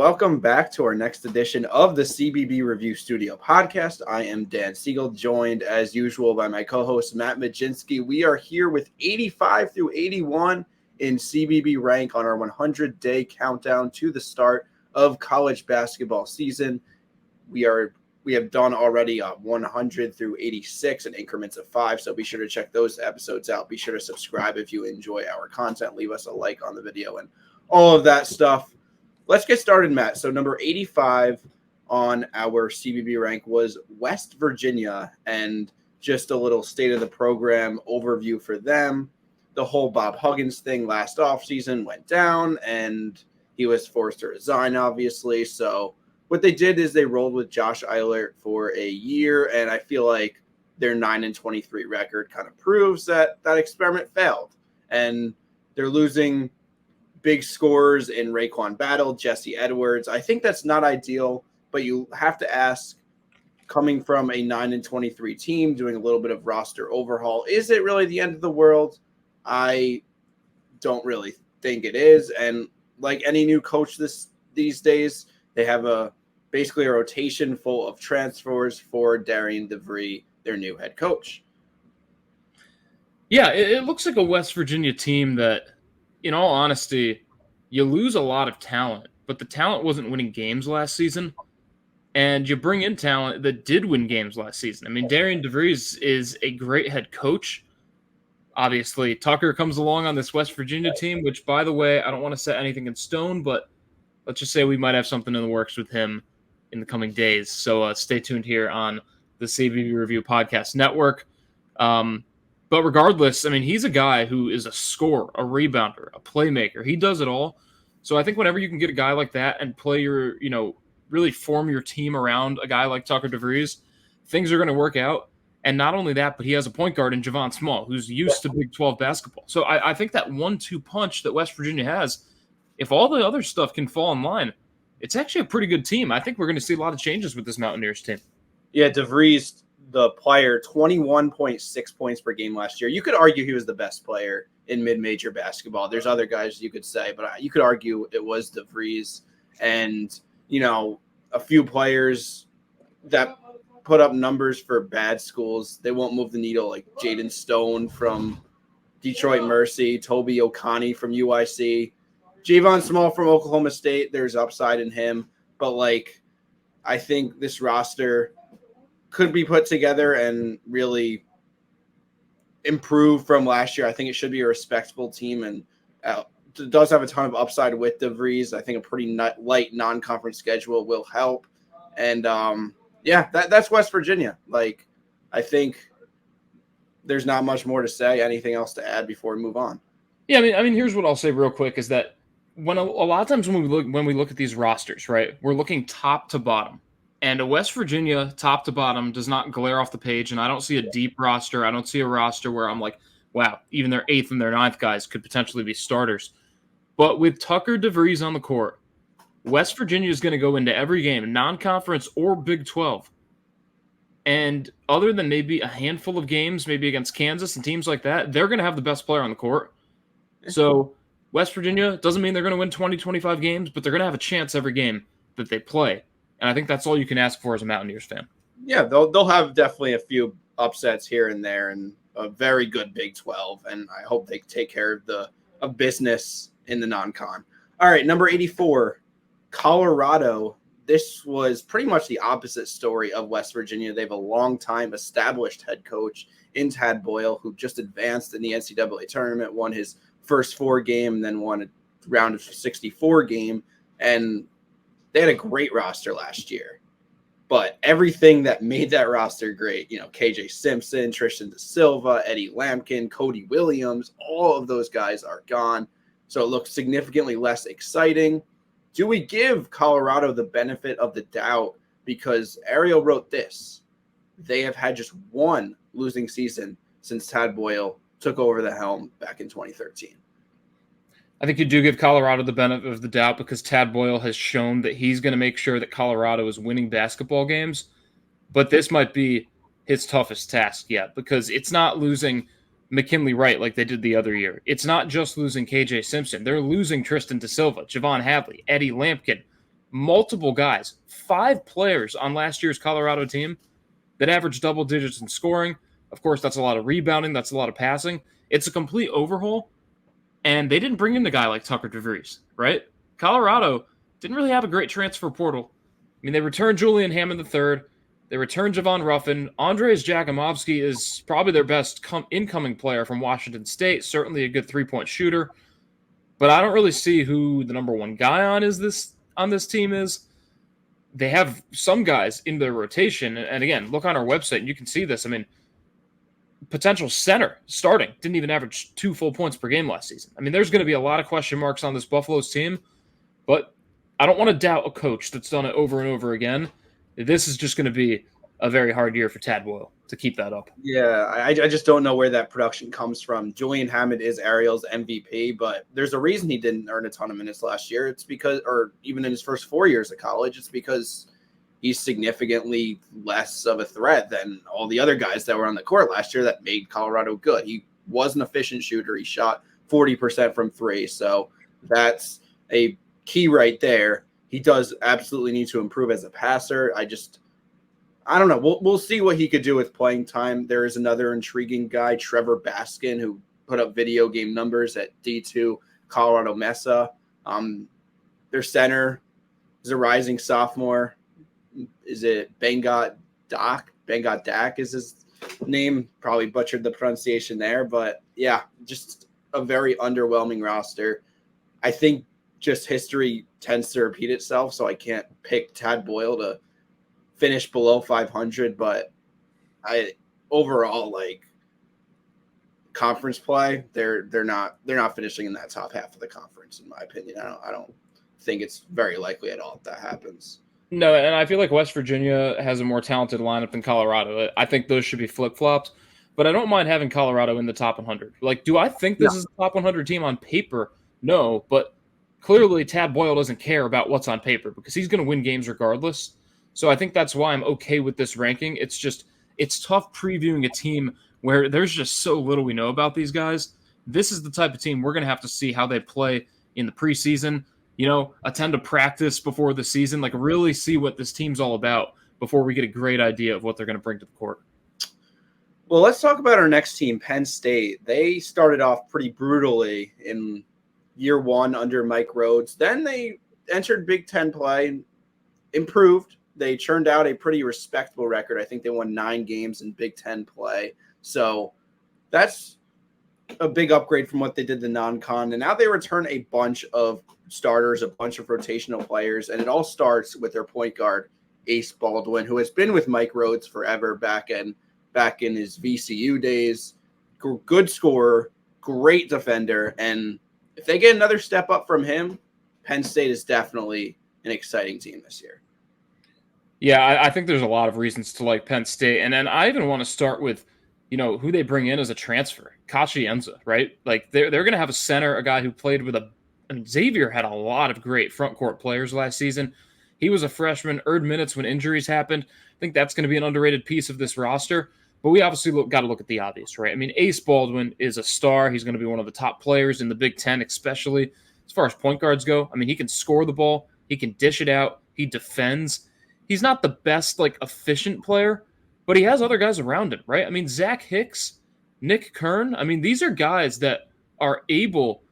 welcome back to our next edition of the CBB Review Studio podcast. I am Dan Siegel, joined as usual by my co-host Mat Mlodzinski. We are here with 85 through 81 in CBB rank on our 100-day countdown to the start of college basketball season. We have done already 100 through 86 in increments of 5, so be sure to check those episodes out. Be sure to subscribe if you enjoy our content. Leave us a like on the video and all of that stuff. Let's get started, Matt. So number 85 on our CBB rank was West Virginia, and just a little state of the program overview for them. The whole Bob Huggins thing last offseason went down, and he was forced to resign, obviously. So what they did is they rolled with Josh Eilert for a year, and I feel like their 9-23 record kind of proves that experiment failed. And they're losing big scorers in Raekwon Battle, Jesse Edwards. I think that's not ideal, but you have to ask, coming from a 9-23 team, doing a little bit of roster overhaul, is it really the end of the world? I don't really think it is. And like any new coach these days, they have basically a rotation full of transfers for Darian DeVries, their new head coach. Yeah, it looks like a West Virginia team that, in all honesty, you lose a lot of talent, but the talent wasn't winning games last season, and you bring in talent that did win games last season. I mean, Darian DeVries is a great head coach. Obviously, Tucker comes along on this West Virginia team, which, by the way, I don't want to set anything in stone, but let's just say we might have something in the works with him in the coming days. So stay tuned here on the CBB Review Podcast Network. But regardless, I mean, he's a guy who is a scorer, a rebounder, a playmaker. He does it all. So I think whenever you can get a guy like that and play really form your team around a guy like Tucker DeVries, things are going to work out. And not only that, but he has a point guard in Javon Small, who's used to Big 12 basketball. So I think that 1-2 punch that West Virginia has, if all the other stuff can fall in line, it's actually a pretty good team. I think we're going to see a lot of changes with this Mountaineers team. Yeah, DeVries, the player, 21.6 points per game last year. You could argue he was the best player in mid-major basketball. There's other guys you could say, but you could argue it was DeVries. And, a few players that put up numbers for bad schools, they won't move the needle, like Jaden Stone from Detroit Mercy, Toby Okani from UIC, Javon Small from Oklahoma State. There's upside in him. But, I think this roster could be put together and really improve from last year. I think it should be a respectable team, and it does have a ton of upside with DeVries. I think a pretty light non-conference schedule will help. And, that's West Virginia. I think there's not much more to say. Anything else to add before we move on? Yeah, I mean, here's what I'll say real quick is that when a lot of times when we look at these rosters, right, we're looking top to bottom. And a West Virginia, top to bottom, does not glare off the page, and I don't see a deep roster. I don't see a roster where I'm like, wow, even their 8th and their 9th guys could potentially be starters. But with Tucker DeVries on the court, West Virginia is going to go into every game, non-conference or Big 12. And other than maybe a handful of games, maybe against Kansas and teams like that, they're going to have the best player on the court. So West Virginia doesn't mean they're going to win 20, 25 games, but they're going to have a chance every game that they play. And I think that's all you can ask for as a Mountaineers fan. Yeah, they'll have definitely a few upsets here and there, and a very good Big 12. And I hope they take care of business in the non-con. All right, number 84, Colorado. This was pretty much the opposite story of West Virginia. They have a long-time established head coach in Tad Boyle, who just advanced in the NCAA tournament, won his first 4 game, then won a round of 64 game, and they had a great roster last year. But everything that made that roster great, KJ Simpson, Tristan Da Silva, Eddie Lampkin, Cody Williams, all of those guys are gone. So it looks significantly less exciting. Do we give Colorado the benefit of the doubt? Because Ariel wrote this. They have had just one losing season since Tad Boyle took over the helm back in 2013. I think you do give Colorado the benefit of the doubt because Tad Boyle has shown that he's going to make sure that Colorado is winning basketball games. But this might be his toughest task yet because it's not losing McKinley Wright like they did the other year. It's not just losing KJ Simpson. They're losing Tristan Da Silva, Javon Hadley, Eddie Lampkin, multiple guys, 5 players on last year's Colorado team that averaged double digits in scoring. Of course, that's a lot of rebounding. That's a lot of passing. It's a complete overhaul. And they didn't bring in the guy like Tucker DeVries, right? Colorado didn't really have a great transfer portal. I mean, they returned Julian Hammond III. They returned Javon Ruffin. Andres Jakimovsky is probably their best incoming player from Washington State, certainly a good three-point shooter. But I don't really see who the number one guy on this team is. They have some guys in their rotation. And again, look on our website and you can see this. I mean, potential center starting didn't even average 2 full points per game last season. I mean, there's going to be a lot of question marks on this Buffaloes team, but I don't want to doubt a coach that's done it over and over again. This is just going to be a very hard year for Tad Boyle to keep that up. Yeah, I just don't know where that production comes from. Julian Hammond is Ariel's MVP, but there's a reason he didn't earn a ton of minutes last year. It's because, or even in his first 4 years of college, it's because he's significantly less of a threat than all the other guys that were on the court last year that made Colorado good. He was an efficient shooter. He shot 40% from 3, so that's a key right there. He does absolutely need to improve as a passer. I don't know. We'll see what he could do with playing time. There is another intriguing guy, Trevor Baskin, who put up video game numbers at D2 Colorado Mesa. Their center is a rising sophomore. Is it Bengot Dak? Bengot Dak is his name. Probably butchered the pronunciation there. But, yeah, just a very underwhelming roster. I think just history tends to repeat itself, so I can't pick Tad Boyle to finish below 500, but overall, like, conference play, they're not finishing in that top half of the conference, in my opinion. I don't think it's very likely at all that happens. No, and I feel like West Virginia has a more talented lineup than Colorado. I think those should be flip-flopped, but I don't mind having Colorado in the top 100. Like, do I think this is a top 100 team on paper? No, but clearly Tad Boyle doesn't care about what's on paper because he's going to win games regardless. So I think that's why I'm okay with this ranking. It's tough previewing a team where there's just so little we know about these guys. This is the type of team we're going to have to see how they play in the preseason, attend a practice before the season, like really see what this team's all about before we get a great idea of what they're going to bring to the court. Well, let's talk about our next team, Penn State. They started off pretty brutally in year 1 under Mike Rhodes. Then they entered Big Ten play, improved. They churned out a pretty respectable record. I think they won 9 games in Big Ten play. So that's a big upgrade from what they did the non-con. And now they return a bunch of starters, a bunch of rotational players. And it all starts with their point guard, Ace Baldwin, who has been with Mike Rhodes forever back in his VCU days. Good scorer, great defender. And if they get another step up from him, Penn State is definitely an exciting team this year. Yeah, I think there's a lot of reasons to like Penn State. And then I even want to start with, who they bring in as a transfer, Kachi Enza, right? Like they're going to have a center, a guy who played with Xavier had a lot of great front court players last season. He was a freshman, earned minutes when injuries happened. I think that's going to be an underrated piece of this roster. But we obviously got to look at the obvious, right? I mean, Ace Baldwin is a star. He's going to be one of the top players in the Big Ten, especially as far as point guards go. I mean, he can score the ball. He can dish it out. He defends. He's not the best, efficient player, but he has other guys around him, right? I mean, Zach Hicks, Nick Kern. I mean, these are guys that are able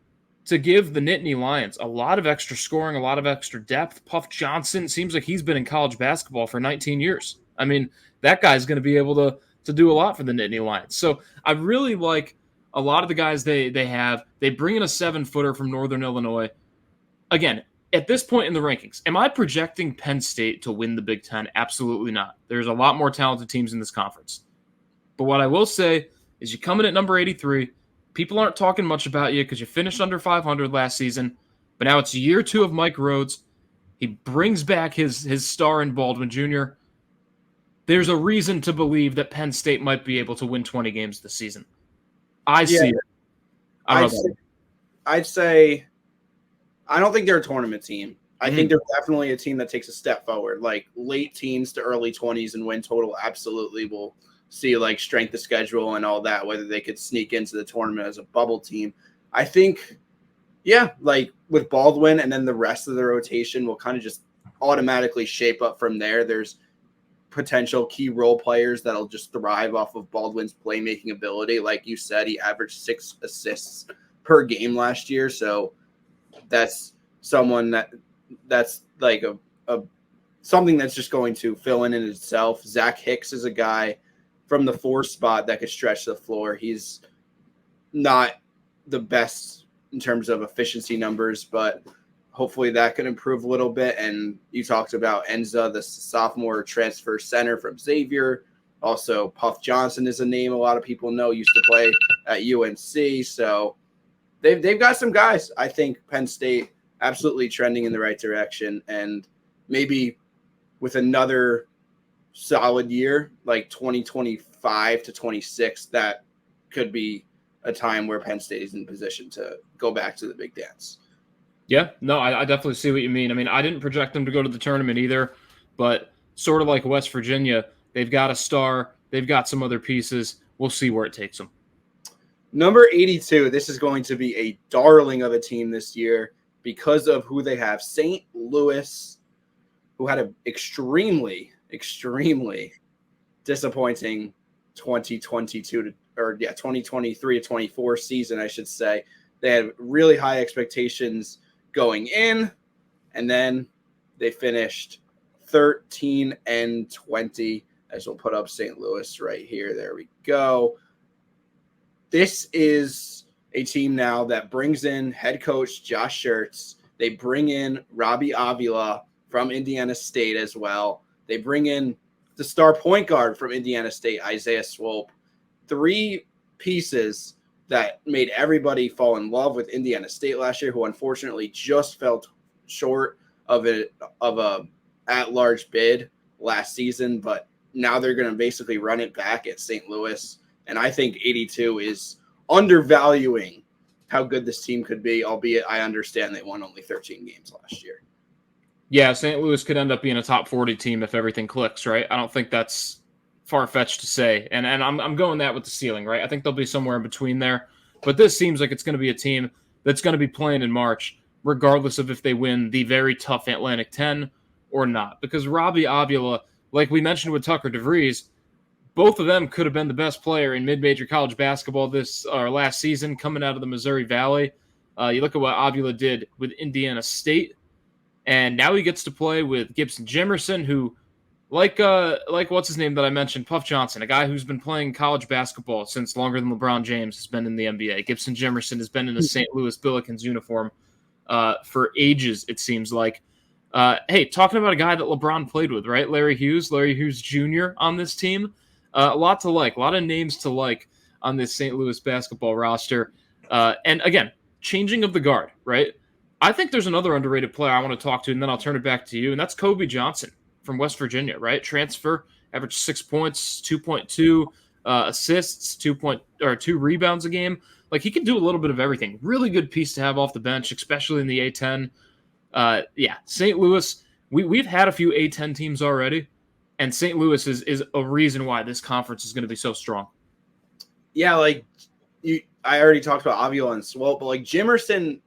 to give the Nittany Lions a lot of extra scoring, a lot of extra depth. Puff Johnson seems like he's been in college basketball for 19 years. I mean, that guy's going to be able to do a lot for the Nittany Lions. So I really like a lot of the guys they have. They bring in a 7-footer from Northern Illinois. Again, at this point in the rankings, am I projecting Penn State to win the Big Ten? Absolutely not. There's a lot more talented teams in this conference. But what I will say is you come in at number 83. People aren't talking much about you because you finished under 500 last season. But now it's year 2 of Mike Rhodes. He brings back his star in Baldwin Jr. There's a reason to believe that Penn State might be able to win 20 games this season. I see it. I'd say I don't think they're a tournament team. I think they're definitely a team that takes a step forward, like late teens to early 20s and win total. Absolutely. We'll see strength of schedule and all that, whether they could sneak into the tournament as a bubble team. I think, with Baldwin and then the rest of the rotation will kind of just automatically shape up from there. There's potential key role players that'll just thrive off of Baldwin's playmaking ability. Like you said, he averaged 6 assists per game last year. So that's someone that's like a something that's just going to fill in itself. Zach Hicks is a guy from the 4 spot that could stretch the floor. He's not the best in terms of efficiency numbers, but hopefully that can improve a little bit. And you talked about Enza, the sophomore transfer center from Xavier. Also, Puff Johnson is a name a lot of people know, used to play at UNC. So they've got some guys. I think Penn State absolutely trending in the right direction. And maybe with another solid year, like 2025 to 26, that could be a time where Penn State is in position to go back to the big dance. Yeah, no, I definitely see what you mean. I mean, I didn't project them to go to the tournament either, but sort of like West Virginia, they've got a star, they've got some other pieces. We'll see where it takes them. Number 82, this is going to be a darling of a team this year because of who they have. St. Louis, who had an extremely disappointing 2023 to 24 season, I should say. They had really high expectations going in, and then they finished 13-20, as we'll put up St. Louis right here. There we go. This is a team now that brings in head coach Josh Schertz. They bring in Robbie Avila from Indiana State as well. They bring in the star point guard from Indiana State, Isaiah Swope. 3 pieces that made everybody fall in love with Indiana State last year, who unfortunately just fell short of a at-large bid last season, but now they're going to basically run it back at St. Louis. And I think 82 is undervaluing how good this team could be, albeit I understand they won only 13 games last year. Yeah, St. Louis could end up being a top 40 team if everything clicks, right? I don't think that's far-fetched to say. And I'm going that with the ceiling, right? I think they'll be somewhere in between there. But this seems like it's going to be a team that's going to be playing in March, regardless of if they win the very tough Atlantic 10 or not. Because Robbie Avila, like we mentioned with Tucker DeVries, both of them could have been the best player in mid-major college basketball last season coming out of the Missouri Valley. You look at what Avila did with Indiana State, and now he gets to play with Gibson Jimerson, who, like what's his name that I mentioned, Puff Johnson, a guy who's been playing college basketball since longer than LeBron James has been in the NBA. Gibson Jimerson has been in a St. Louis Billikens uniform for ages, it seems like. Hey, talking about a guy that LeBron played with, right? Larry Hughes Jr. on this team. A lot to like, a lot of names to like on this St. Louis basketball roster. And again, changing of the guard, right? I think there's another underrated player I want to talk to, and then I'll turn it back to you, and that's Kobe Johnson from West Virginia, right? Transfer, averaged 6 points, 2.2 assists, 2 rebounds a game. Like, he can do a little bit of everything. Really good piece to have off the bench, especially in the A10. Yeah, St. Louis, we've had a few A10 teams already, and St. Louis is a reason why this conference is going to be so strong. Yeah, like I already talked about Avila and Swope, but like Jimerson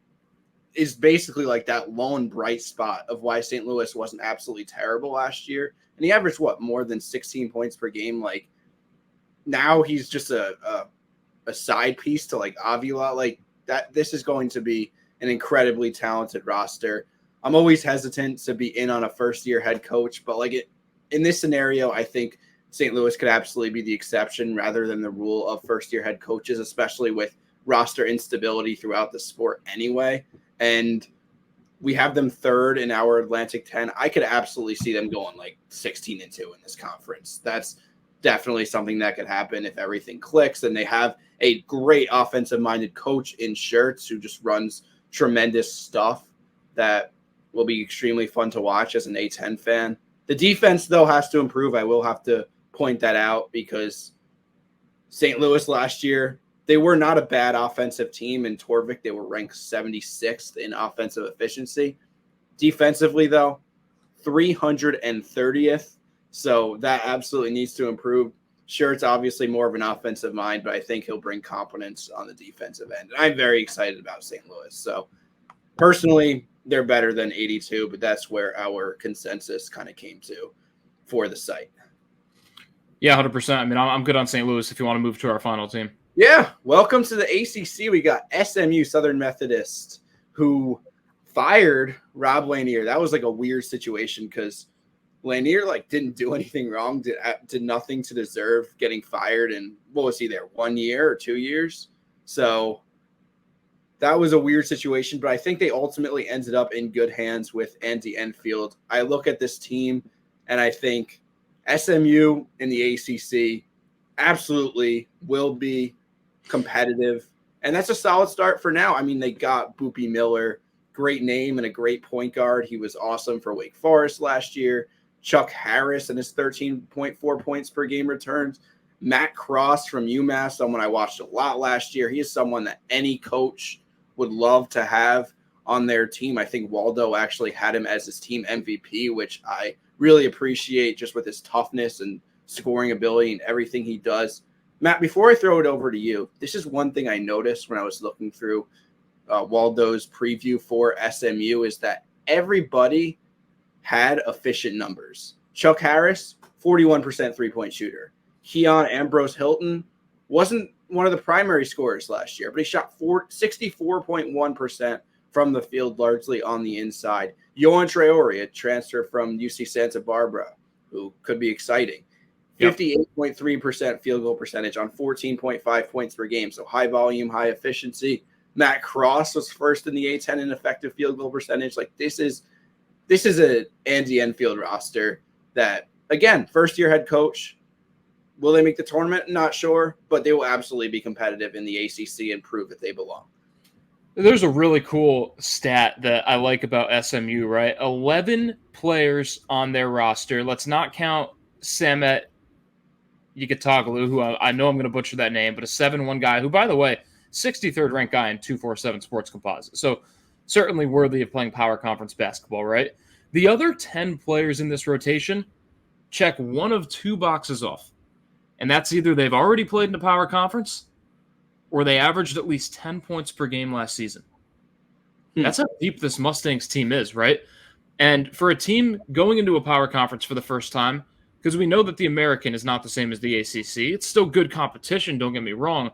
is basically like that lone bright spot of why St. Louis wasn't absolutely terrible last year. And he averaged more than 16 points per game. Like, now he's just a side piece to like Avila. Like, that this is going to be an incredibly talented roster. I'm always hesitant to be in on a first-year head coach, but like in this scenario, I think St. Louis could absolutely be the exception rather than the rule of first-year head coaches, especially with roster instability throughout the sport anyway. And we have them third in our Atlantic 10. I could absolutely see them going like 16-2 in this conference. That's definitely something that could happen if everything clicks. And they have a great offensive-minded coach in Schertz who just runs tremendous stuff that will be extremely fun to watch as an A10 fan. The defense, though, has to improve. I will have to point that out because St. Louis last year, they were not a bad offensive team. In Torvik, they were ranked 76th in offensive efficiency. Defensively, though, 330th. So that absolutely needs to improve. Sure, it's obviously more of an offensive mind, but I think he'll bring competence on the defensive end. And I'm very excited about St. Louis. So personally, they're better than 82, but that's where our consensus kind of came to for the site. Yeah, 100%. I mean, I'm good on St. Louis if you want to move to our final team. Yeah, welcome to the ACC. We got SMU, Southern Methodist, who fired Rob Lanier. That was like a weird situation because Lanier didn't do anything wrong, did nothing to deserve getting fired. And what was he there, 1 year or 2 years? So that was a weird situation, but I think they ultimately ended up in good hands with Andy Enfield. I look at this team and I think SMU in the ACC absolutely will be competitive. And that's a solid start for now. I mean, they got Boopy Miller, great name and a great point guard. He was awesome for Wake Forest last year. Chuck Harris and his 13.4 points per game returns. Matt Cross from UMass, someone I watched a lot last year. He is someone that any coach would love to have on their team. I think Waldo actually had him as his team MVP, which I really appreciate just with his toughness and scoring ability and everything he does. Matt, before I throw it over to you, this is one thing I noticed when I was looking through Waldo's preview for SMU is that everybody had efficient numbers. Chuck Harris, 41% three-point shooter. Keon Ambrose Hilton wasn't one of the primary scorers last year, but he shot 64.1% from the field, largely on the inside. Yohan Traore, a transfer from UC Santa Barbara, who could be exciting. 58.3% field goal percentage on 14.5 points per game. So high volume, high efficiency. Matt Cross was first in the A10 in effective field goal percentage. This is a Andy Enfield roster that, again, first-year head coach. Will they make the tournament? Not sure, but they will absolutely be competitive in the ACC and prove that they belong. There's a really cool stat that I like about SMU, right? 11 players on their roster. Let's not count Samet Yigitoglu, who I know I'm going to butcher that name, but a 7-1 guy who, by the way, 63rd ranked guy in 247 Sports Composite. So certainly worthy of playing power conference basketball, right? The other 10 players in this rotation check one of two boxes off. And that's either they've already played in a power conference or they averaged at least 10 points per game last season. That's how deep this Mustangs team is, right? And for a team going into a power conference for the first time, because we know that the American is not the same as the ACC, it's still good competition, don't get me wrong,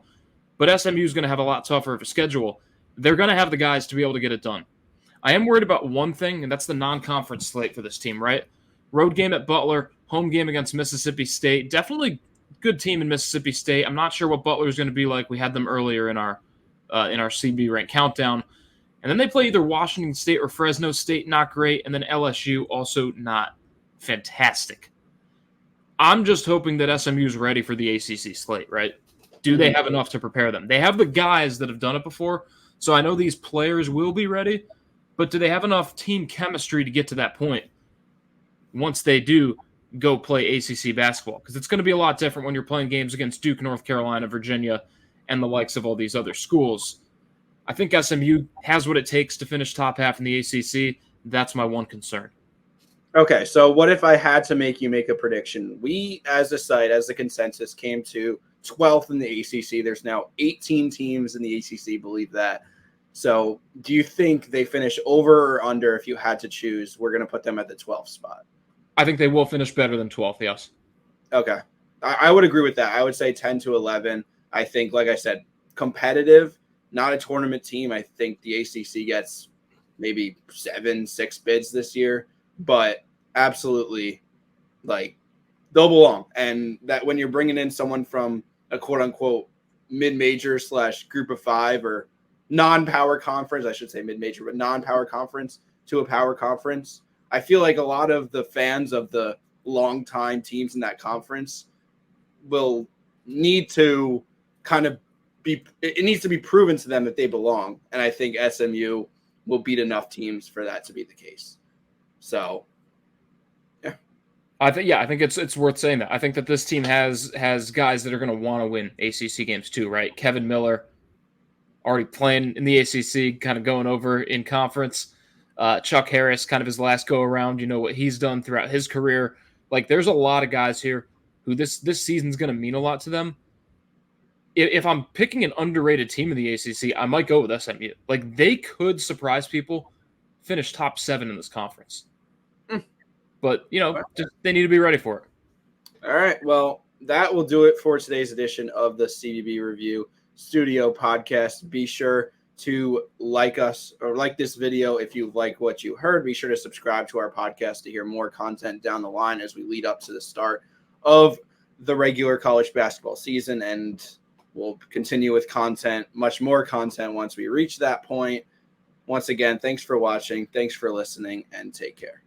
but SMU is going to have a lot tougher of a schedule. They're going to have the guys to be able to get it done. I am worried about one thing, and that's the non-conference slate for this team, right? Road game at Butler, home game against Mississippi State. Definitely good team in Mississippi State. I'm not sure what Butler is going to be like. We had them earlier in our CB rank countdown. And then they play either Washington State or Fresno State, not great, and then LSU, also not fantastic. I'm just hoping that SMU is ready for the ACC slate, right? Do they have enough to prepare them? They have the guys that have done it before, so I know these players will be ready, but do they have enough team chemistry to get to that point once they do go play ACC basketball? Because it's going to be a lot different when you're playing games against Duke, North Carolina, Virginia, and the likes of all these other schools. I think SMU has what it takes to finish top half in the ACC. That's my one concern. Okay, so what if I had to make you make a prediction? We, as a site, as a consensus, came to 12th in the ACC. There's now 18 teams in the ACC, believe that. So do you think they finish over or under if you had to choose? We're going to put them at the 12th spot. I think they will finish better than 12th, yes. Okay. I would agree with that. I would say 10 to 11. I think, like I said, competitive, not a tournament team. I think the ACC gets maybe 7-6 bids this year, but absolutely, they'll belong. And that when you're bringing in someone from a quote-unquote mid-major / group of five or non-power conference, I should say mid-major, but non-power conference to a power conference, I feel like a lot of the fans of the long-time teams in that conference will need to it needs to be proven to them that they belong. And I think SMU will beat enough teams for that to be the case. So, yeah. I think it's worth saying that. I think that this team has guys that are going to want to win ACC games too, right? Kevin Miller, already playing in the ACC, kind of going over in conference. Chuck Harris, kind of his last go-around, you know, what he's done throughout his career. There's a lot of guys here who this season's going to mean a lot to them. If I'm picking an underrated team in the ACC, I might go with SMU. They could surprise people finish top 7 in this conference. Mm. But, they need to be ready for it. All right. Well, that will do it for today's edition of the CBB Review Studio Podcast. Be sure to like us or like this video if you like what you heard. Be sure to subscribe to our podcast to hear more content down the line as we lead up to the start of the regular college basketball season, and we'll continue with content, much more content once we reach that point. Once again, thanks for watching, thanks for listening, and take care.